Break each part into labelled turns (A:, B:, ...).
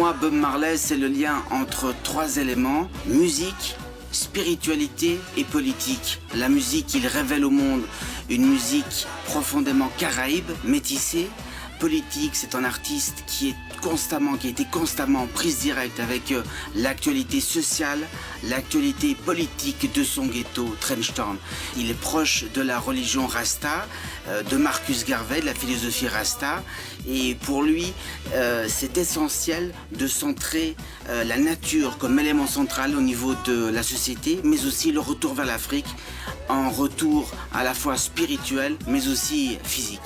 A: moi, Bob Marley, c'est le lien entre trois éléments: musique, spiritualité et politique. La musique, il révèle au monde une musique profondément caraïbe, métissée. Politique, c'est un artiste qui a été constamment en prise directe avec l'actualité sociale, l'actualité politique de son ghetto, Trenchtown. Il est proche de la religion Rasta, de Marcus Garvey, de la philosophie Rasta, et pour lui, c'est essentiel de centrer la nature comme élément central au niveau de la société, mais aussi le retour vers l'Afrique, un retour à la fois spirituel, mais aussi physique.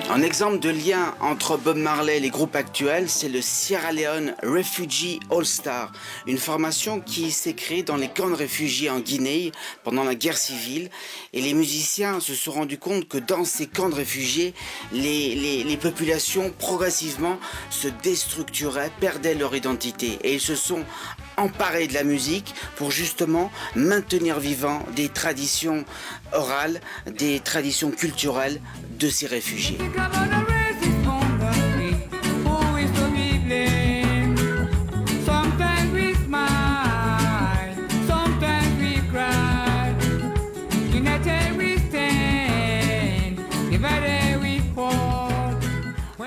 A: Un exemple de lien entre Bob Marley et les groupes actuels, c'est le Sierra Leone Refugee All-Star, une formation qui s'est créée dans les camps de réfugiés en Guinée pendant la guerre civile. Et les musiciens se sont rendus compte que dans ces camps de réfugiés, les populations progressivement se déstructuraient, perdaient leur identité. Et ils se sont emparés de la musique pour justement maintenir vivant des traditions orales, des traditions culturelles de ces réfugiés.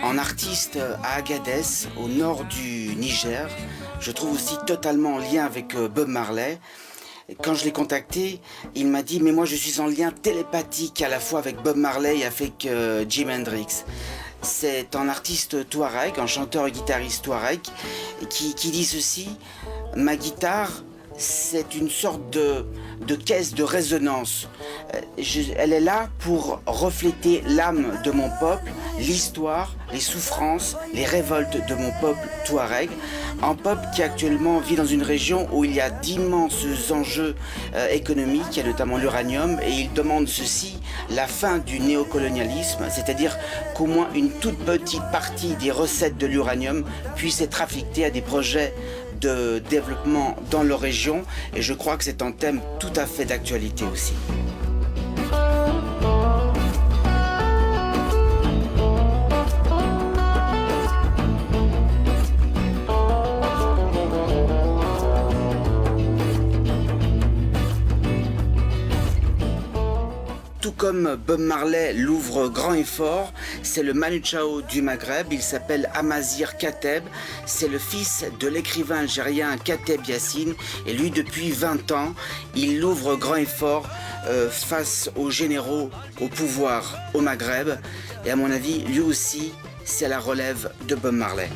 A: En artiste à Agadez, au nord du Niger, je trouve aussi totalement en lien avec Bob Marley. Quand je l'ai contacté, il m'a dit « mais moi je suis en lien télépathique à la fois avec Bob Marley et avec Jimi Hendrix ». C'est un artiste touareg, un chanteur et guitariste touareg, qui dit ceci: « Ma guitare, c'est une sorte de caisse de résonance. Elle est là pour refléter l'âme de mon peuple, l'histoire, les souffrances, les révoltes de mon peuple touareg. Un peuple qui actuellement vit dans une région où il y a d'immenses enjeux économiques, il y a notamment l'uranium, et il demande ceci, la fin du néocolonialisme, c'est-à-dire qu'au moins une toute petite partie des recettes de l'uranium puisse être affectée à des projets de développement dans leur région, et je crois que c'est un thème tout à fait d'actualité aussi. Tout comme Bob Marley l'ouvre grand et fort, c'est le Manu Chao du Maghreb, il s'appelle Amazir Kateb, c'est le fils de l'écrivain algérien Kateb Yassine, et lui depuis 20 ans, il l'ouvre grand et fort face aux généraux, au pouvoir au Maghreb, et à mon avis, lui aussi, c'est la relève de Bob Marley.